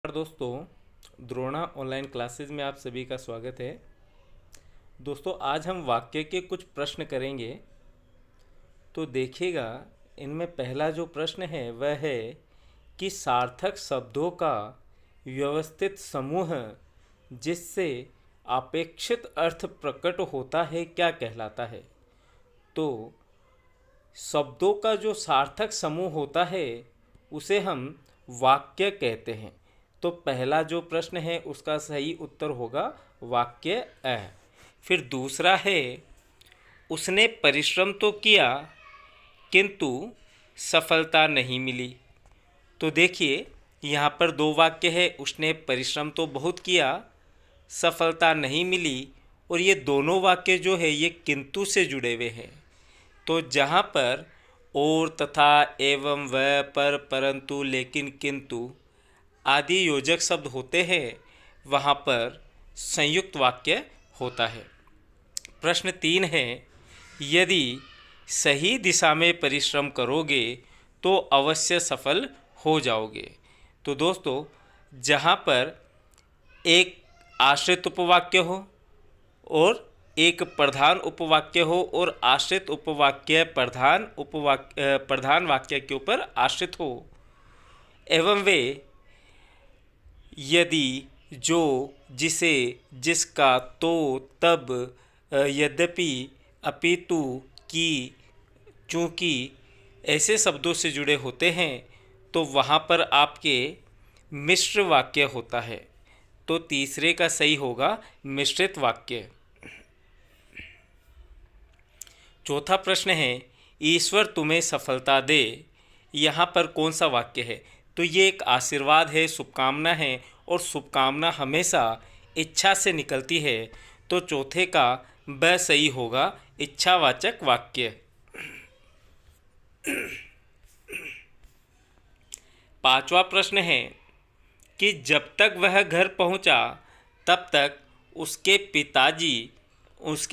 नमस्कार दोस्तों, Drona online classes में आप सभी का स्वागत है। दोस्तों, आज हम वाक्य के कुछ प्रश्न करेंगे। तो देखिएगा, इनमें पहला जो प्रश्न है वह है कि सार्थक शब्दों का व्यवस्थित समूह जिससे अपेक्षित अर्थ प्रकट होता है क्या कहलाता है। तो शब्दों का जो सार्थक समूह होता है उसे हम वाक्य कहते हैं। तो पहला जो प्रश्न है उसका सही उत्तर होगा वाक्य अ। फिर दूसरा है, उसने परिश्रम तो किया किंतु सफलता नहीं मिली। तो देखिए, यहाँ पर दो वाक्य है। उसने परिश्रम तो बहुत किया, सफलता नहीं मिली, और ये दोनों वाक्य जो है ये किंतु से जुड़े हुए हैं। तो जहाँ पर और, तथा, एवं, व, पर, परंतु, लेकिन, किंतु आदि योजक शब्द होते हैं वहाँ पर संयुक्त वाक्य होता है। प्रश्न 3 है, यदि सही दिशा में परिश्रम करोगे तो अवश्य सफल हो जाओगे। तो दोस्तों, जहाँ पर एक आश्रित उपवाक्य हो और एक प्रधान उपवाक्य हो और आश्रित उपवाक्य प्रधान वाक्य के ऊपर आश्रित हो, एवं वे यदि, जो, जिसे, जिसका, तो, तब, यद्यपि, अपितु, कि, चूँकि ऐसे शब्दों से जुड़े होते हैं तो वहाँ पर आपके मिश्र वाक्य होता है। तो तीसरे का सही होगा मिश्रित वाक्य। चौथा प्रश्न है, ईश्वर तुम्हें सफलता दे। यहाँ पर कौन सा वाक्य है। तो ये एक आशीर्वाद है, शुभकामना है, और शुभकामना हमेशा इच्छा से निकलती है। तो चौथे का ब सही होगा इच्छावाचक वाक्य। पांचवा प्रश्न है कि जब तक वह घर पहुंचा तब तक उसके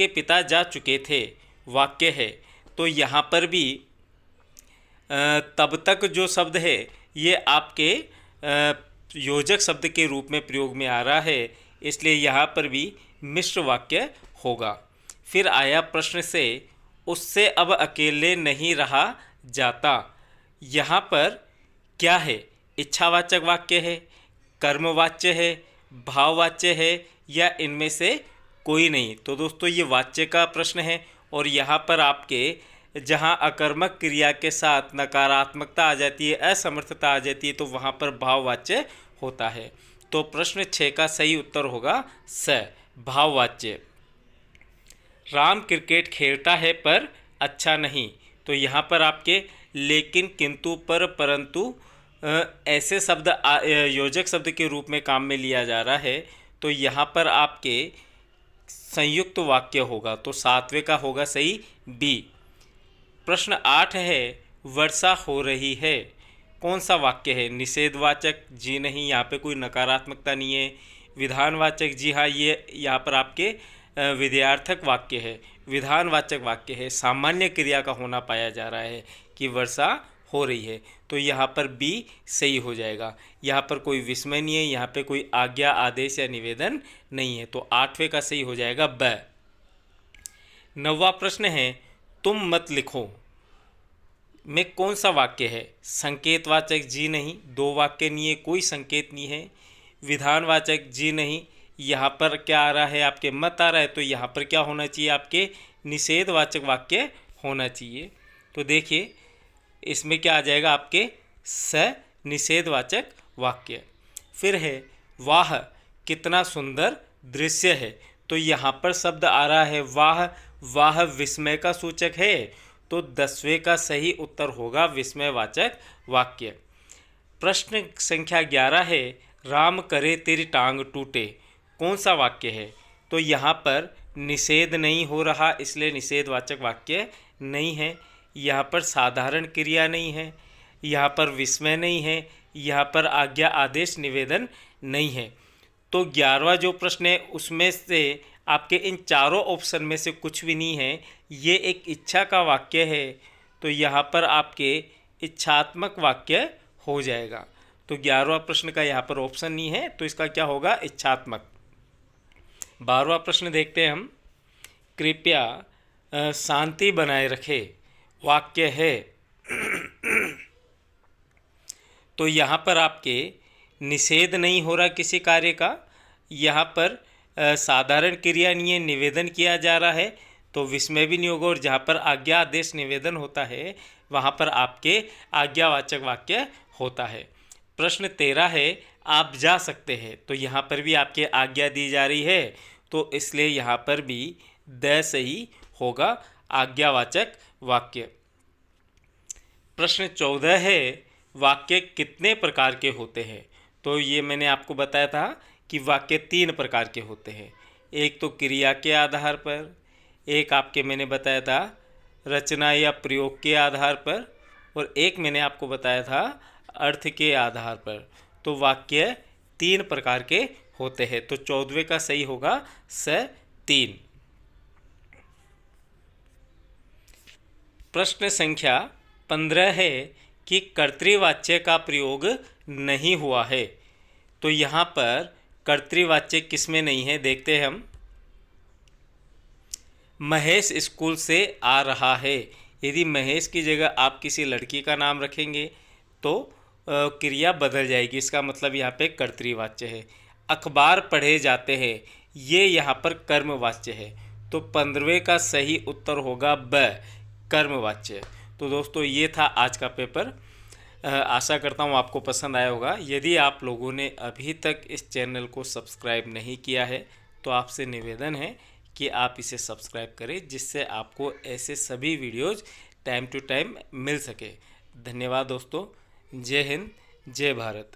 पिता जा चुके थे। वाक्य है। तो यहाँ पर भी तब तक जो शब्द है ये आपके योजक शब्द के रूप में प्रयोग में आ रहा है, इसलिए यहाँ पर भी मिश्र वाक्य होगा। फिर आया प्रश्न से, उससे अब अकेले नहीं रहा जाता। यहाँ पर क्या है, इच्छावाचक वाक्य है, कर्मवाच्य है, भाववाच्य है, या इनमें से कोई नहीं। तो दोस्तों, ये वाच्य का प्रश्न है, और यहाँ पर आपके जहाँ अकर्मक क्रिया के साथ नकारात्मकता आ जाती है, असमर्थता आ जाती है, तो वहाँ पर भाववाच्य होता है। तो प्रश्न 6 का सही उत्तर होगा स, भाववाच्य। राम क्रिकेट खेलता है पर अच्छा नहीं। तो यहाँ पर आपके लेकिन, किंतु, पर, परंतु ऐसे शब्द योजक शब्द के रूप में काम में लिया जा रहा है। तो यहाँ पर आपके संयुक्त वाक्य होगा। तो सातवें का होगा सही बी। प्रश्न 8 है, वर्षा हो रही है। कौन सा वाक्य है। निषेधवाचक जी नहीं, यहाँ पे कोई नकारात्मकता नहीं है। विधानवाचक जी हाँ, ये यहाँ पर आपके विधेयार्थक वाक्य है, विधानवाचक वाक्य है, सामान्य क्रिया का होना पाया जा रहा है कि वर्षा हो रही है। तो यहाँ पर बी सही हो जाएगा। यहाँ पर कोई विस्मय नहीं है, यहाँ पे कोई आज्ञा, आदेश या निवेदन नहीं है। तो आठवें का सही हो जाएगा ब। 9वां प्रश्न है, तुम मत लिखो में कौन सा वाक्य है। संकेतवाचक जी नहीं, दो वाक्य नहीं है, कोई संकेत नहीं है। विधानवाचक जी नहीं, यहाँ पर क्या आ रहा है, आपके मत आ रहा है। तो यहाँ पर क्या होना चाहिए, आपके निषेधवाचक वाक्य होना चाहिए। तो देखिए, इसमें क्या आ जाएगा, आपके स निषेधवाचक वाक्य। फिर है, वाह कितना सुंदर दृश्य है। तो यहाँ पर शब्द आ रहा है वाह। वाह विस्मय का सूचक है। तो 10वें का सही उत्तर होगा विस्मयवाचक वाक्य। प्रश्न संख्या 11 है, राम करे तेरी टांग टूटे। कौन सा वाक्य है। तो यहाँ पर निषेध नहीं हो रहा, इसलिए निषेधवाचक वाक्य नहीं है। यहाँ पर साधारण क्रिया नहीं है, यहाँ पर विस्मय नहीं है, यहाँ पर आज्ञा, आदेश, निवेदन नहीं है। तो 11वां जो प्रश्न है उसमें से आपके इन चारों ऑप्शन में से कुछ भी नहीं है। ये एक इच्छा का वाक्य है। तो यहाँ पर आपके इच्छात्मक वाक्य हो जाएगा। तो 11वां प्रश्न का यहाँ पर ऑप्शन नहीं है, तो इसका क्या होगा, इच्छात्मक। 12वां प्रश्न देखते हैं हम। कृपया शांति बनाए रखे वाक्य है। तो यहाँ पर आपके निषेध नहीं हो रहा किसी कार्य का, यहाँ पर साधारण क्रिया नहीं है, निवेदन किया जा रहा है, तो विस्मय भी नहीं होगा। और जहाँ पर आज्ञा आदेश निवेदन होता है वहाँ पर आपके आज्ञावाचक वाक्य होता है। प्रश्न 13 है, आप जा सकते हैं। तो यहाँ पर भी आपके आज्ञा दी जा रही है, तो इसलिए यहाँ पर भी द सही होगा, आज्ञावाचक वाक्य। प्रश्न 14 है, वाक्य कितने प्रकार के होते हैं। तो ये मैंने आपको बताया था कि वाक्य 3 प्रकार के होते हैं। एक तो क्रिया के आधार पर, एक आपके मैंने बताया था रचना या प्रयोग के आधार पर, और एक मैंने आपको बताया था अर्थ के आधार पर। तो वाक्य 3 प्रकार के होते हैं। तो 14वें का सही होगा स 3। प्रश्न संख्या 15 है कि कर्तृवाच्य का प्रयोग नहीं हुआ है। तो यहाँ पर कर्तृवाच्य किसमें नहीं है, देखते हैं हम। महेश स्कूल से आ रहा है। यदि महेश की जगह आप किसी लड़की का नाम रखेंगे तो क्रिया बदल जाएगी, इसका मतलब यहाँ पे कर्तृवाच्य है। अखबार पढ़े जाते हैं, ये यहाँ पर कर्मवाच्य है। तो 15वें का सही उत्तर होगा ब, कर्मवाच्य। तो दोस्तों ये था आज का पेपर। आशा करता हूँ आपको पसंद आया होगा। यदि आप लोगों ने अभी तक इस चैनल को सब्सक्राइब नहीं किया है तो आपसे निवेदन है कि आप इसे सब्सक्राइब करें, जिससे आपको ऐसे सभी वीडियोज़ टाइम टू टाइम मिल सके। धन्यवाद दोस्तों। जय हिंद, जय भारत।